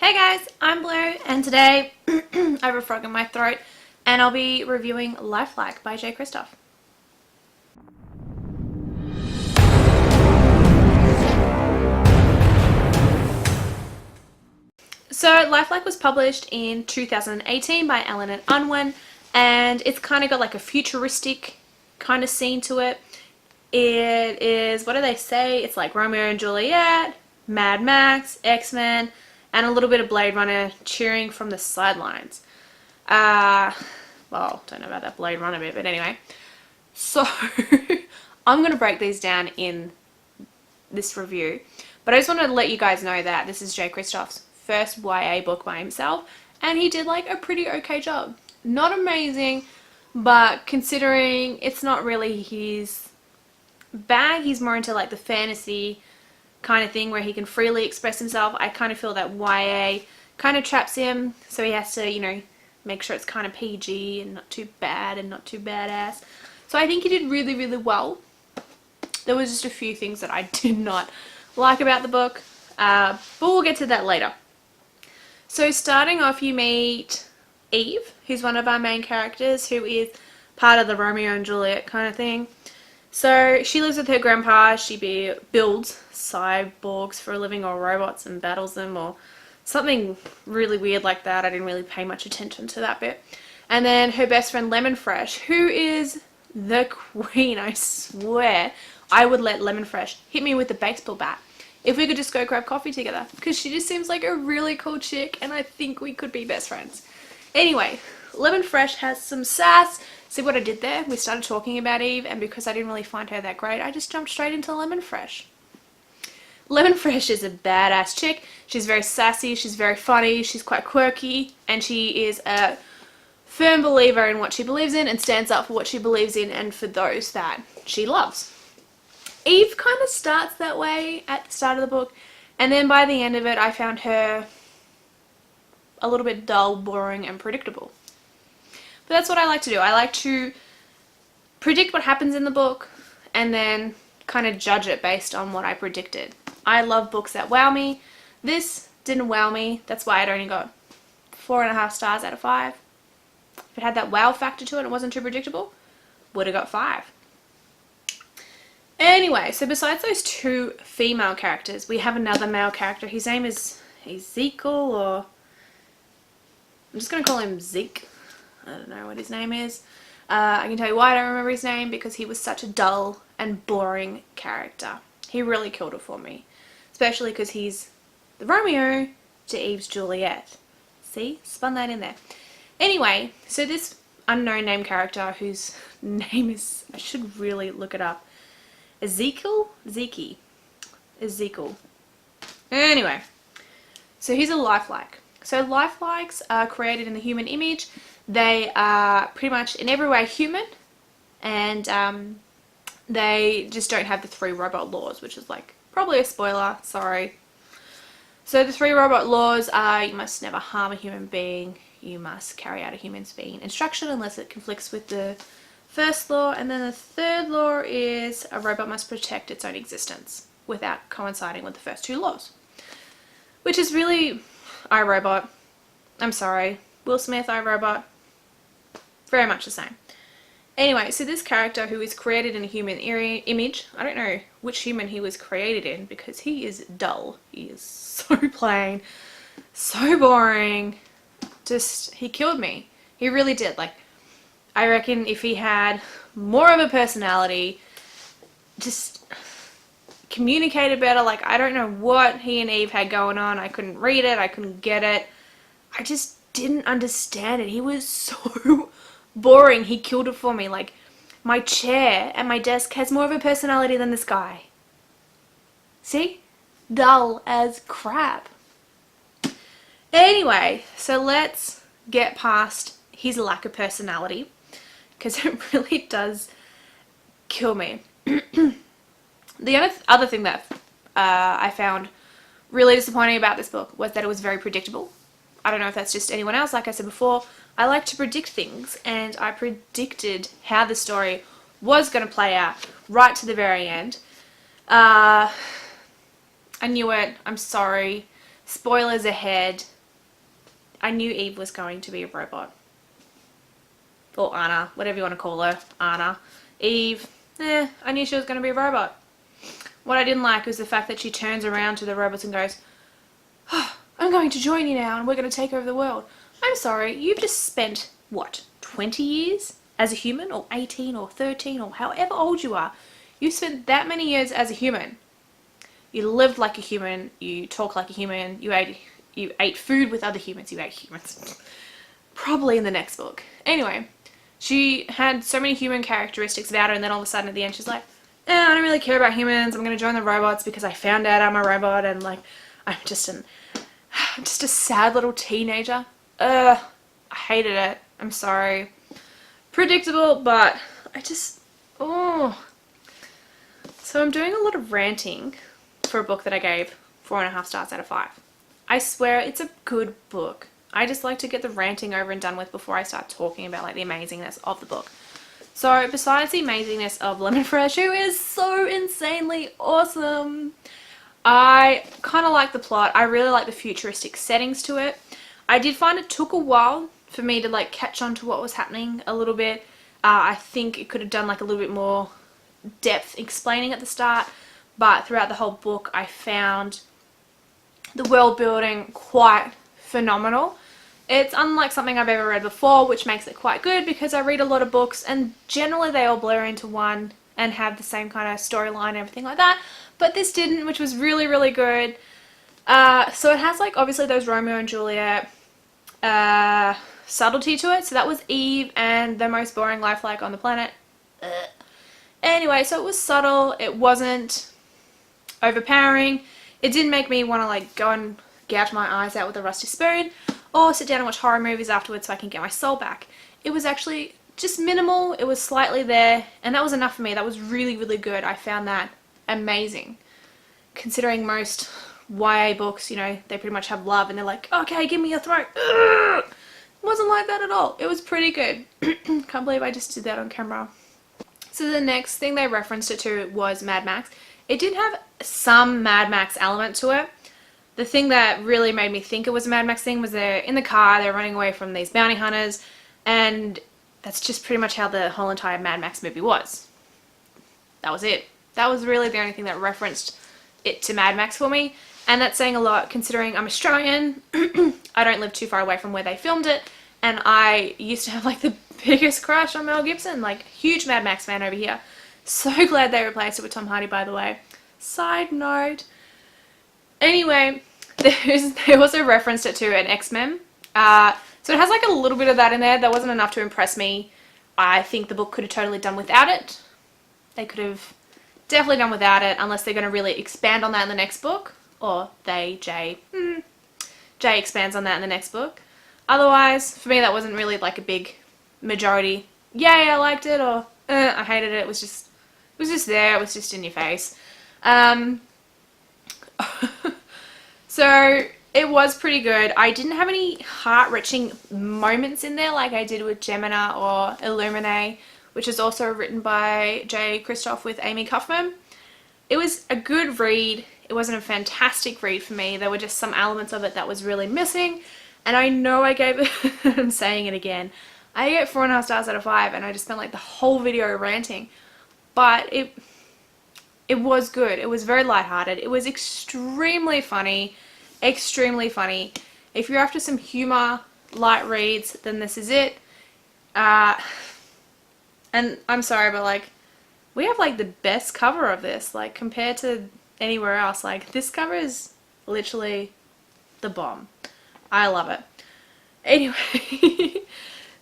Hey guys, I'm Blue, and today I have a frog in my throat, and I'll be reviewing LifeL1k by Kristoff. So LifeL1k was published in 2018 by Allen and Unwin, and it's kind of got like a futuristic kind of scene to it. It is, what do they say? It's like Romeo and Juliet, Mad Max, X-Men, and a little bit of Blade Runner cheering from the sidelines. Well, don't know about that Blade Runner bit, but anyway. So, I'm going to break these down in this review. But I just wanted to let you guys know that this is Kristoff's first YA book by himself, and he did like a pretty okay job. Not amazing, but considering it's not really his bag, he's more into like the fantasy kind of thing where he can freely express himself. I kind of feel that YA kind of traps him, so he has to, you know, make sure it's kind of PG and not too bad and not too badass. So I think he did really, really well. There was just a few things that I did not like about the book, but we'll get to that later. So starting off, you meet Eve, who's one of our main characters, who is part of the Romeo and Juliet kind of thing. So she lives with her grandpa. She builds cyborgs for a living, or robots, and battles them, or something really weird like that. I didn't really pay much attention to that bit. And then her best friend Lemon Fresh, who is the queen. I swear I would let Lemon Fresh hit me with a baseball bat if we could just go grab coffee together, because she just seems like a really cool chick, and I think we could be best friends. Anyway, Lemon Fresh has some sass. See what I did there? We started talking about Eve, and because I didn't really find her that great, I just jumped straight into Lemon Fresh. Lemon Fresh is a badass chick. She's very sassy, she's very funny, she's quite quirky, and she is a firm believer in what she believes in and stands up for what she believes in and for those that she loves. Eve kind of starts that way at the start of the book, and then by the end of it I found her a little bit dull, boring, and predictable. But that's what I like to do. I like to predict what happens in the book and then kind of judge it based on what I predicted. I love books that wow me. This didn't wow me. That's why it only got 4.5 stars out of 5. If it had that wow factor to it and it wasn't too predictable, would have got 5. Anyway, so besides those two female characters, we have another male character. His name is Ezekiel, or I'm just going to call him Zeke. I don't know what his name is. I can tell you why I don't remember his name, because he was such a dull and boring character. He really killed it for me. Especially because he's the Romeo to Eve's Juliet. See? Spun that in there. Anyway, so this unknown name character, whose name is, I should really look it up. Ezekiel? Ezekiel. Anyway, so he's a LifeL1k. So LifeL1ks are created in the human image. They are pretty much in every way human, and they just don't have the 3 robot laws, which is like probably a spoiler, sorry. So the 3 robot laws are: you must never harm a human being, you must carry out a human's being instruction unless it conflicts with the first law, and then the 3rd law is a robot must protect its own existence without coinciding with the first 2 laws. Which is really iRobot. I'm sorry. Will Smith, iRobot. Very much the same. Anyway, so this character, who is created in a human image, I don't know which human he was created in, because he is dull. He is so plain, so boring. Just, he killed me. He really did. Like, I reckon if he had more of a personality, just communicated better, like, I don't know what he and Eve had going on. I couldn't read it. I couldn't get it. I just didn't understand it. He was so boring. He killed it for me. Like, my chair at my desk has more of a personality than this guy. See? Dull as crap. Anyway, so let's get past his lack of personality, because it really does kill me. The other thing that I found really disappointing about this book was that it was very predictable. I don't know if that's just anyone else. Like I said before, I like to predict things, and I predicted how the story was going to play out right to the very end. I knew it. I'm sorry. Spoilers ahead. I knew Eve was going to be a robot. Or Anna, whatever you want to call her. Anna. Eve, I knew she was going to be a robot. What I didn't like was the fact that she turns around to the robots and goes, oh, I'm going to join you now and we're going to take over the world. I'm sorry, you've just spent, what, 20 years as a human? Or 18 or 13 or however old you are. You spent that many years as a human. You lived like a human, you talked like a human, you ate food with other humans, you ate humans. Probably in the next book. Anyway, she had so many human characteristics about her, and then all of a sudden at the end she's like, I don't really care about humans, I'm going to join the robots because I found out I'm a robot, and like, I'm just a sad little teenager. I hated it. I'm sorry. Predictable, but So I'm doing a lot of ranting for a book that I gave 4.5 stars out of 5. I swear it's a good book. I just like to get the ranting over and done with before I start talking about like the amazingness of the book. So besides the amazingness of Lemon Fresh, who is so insanely awesome, I kind of like the plot. I really like the futuristic settings to it. I did find it took a while for me to like catch on to what was happening a little bit. I think it could have done like a little bit more depth explaining at the start, but throughout the whole book I found the world building quite phenomenal. It's unlike something I've ever read before, which makes it quite good because I read a lot of books and generally they all blur into one and have the same kind of storyline and everything like that, but this didn't, which was really, really good. So it has like obviously those Romeo and Juliet subtlety to it. So that was Eve and the most boring life like on the planet. Anyway, so it was subtle, it wasn't overpowering, it didn't make me want to like go and gouge my eyes out with a rusty spoon or sit down and watch horror movies afterwards so I can get my soul back. It was actually just minimal, it was slightly there, and that was enough for me. That was really, really good. I found that amazing. Considering most YA books, you know, they pretty much have love and they're like, okay, give me your throat. Ugh! It wasn't like that at all. It was pretty good. Can't believe I just did that on camera. So the next thing they referenced it to was Mad Max. It did have some Mad Max element to it. The thing that really made me think it was a Mad Max thing was they're in the car, they're running away from these bounty hunters, and that's just pretty much how the whole entire Mad Max movie was. That was it. That was really the only thing that referenced it to Mad Max for me, and that's saying a lot considering I'm Australian. I don't live too far away from where they filmed it, and I used to have like the biggest crush on Mel Gibson, like huge Mad Max fan over here. So glad they replaced it with Tom Hardy, by the way. Side note. Anyway, they also referenced it to an X-Men. So it has like a little bit of that in there. That wasn't enough to impress me. I think the book could have totally done without it. They could have definitely done without it unless they're going to really expand on that in the next book. Or Jay expands on that in the next book. Otherwise, for me that wasn't really like a big majority. Yay, I liked it, or I hated it. It was just there. It was just in your face. So it was pretty good. I didn't have any heart-wrenching moments in there like I did with Gemina or Illuminae, which is also written by J. Kristoff with Amy Kaufman. It was a good read. It wasn't a fantastic read for me. There were just some elements of it that was really missing, and I know I gave it, I'm saying it again, I gave it 4.5 stars out of 5, and I just spent like the whole video ranting, but it was good. It was very lighthearted. It was extremely funny. Extremely funny. If you're after some humor, light reads, then this is it. And I'm sorry, but like, we have like the best cover of this, like compared to anywhere else. Like, this cover is literally the bomb. I love it. Anyway,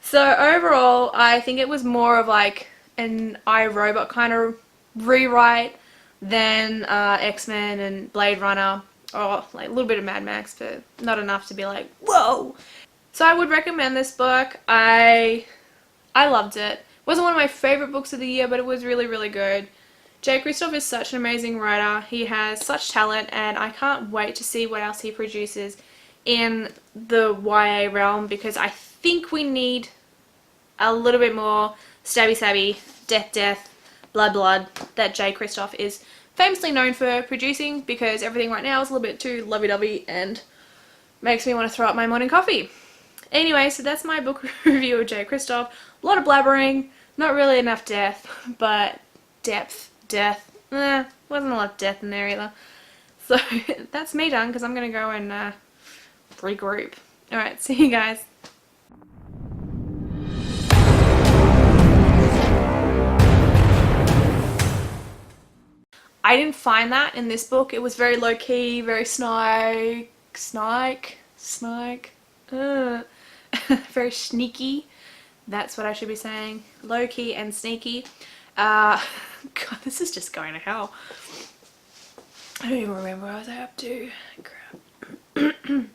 so overall, I think it was more of like an iRobot kind of rewrite than X-Men and Blade Runner, or like a little bit of Mad Max, but not enough to be like, whoa. So I would recommend this book. I loved it. It wasn't one of my favorite books of the year, but it was really, really good. J. Kristoff is such an amazing writer. He has such talent, and I can't wait to see what else he produces in the YA realm, because I think we need a little bit more stabby, death, blood that J. Kristoff is famously known for producing, because everything right now is a little bit too lovey-dovey and makes me want to throw up my morning coffee. Anyway, so that's my book review of J. Kristoff. A lot of blabbering, not really enough depth, but wasn't a lot of depth in there either. So that's me done, because I'm going to go and regroup. Alright, see you guys. I didn't find that in this book. It was very low-key, very very sneaky. That's what I should be saying. Low-key and sneaky. God, this is just going to hell. I don't even remember what I was up to. Crap.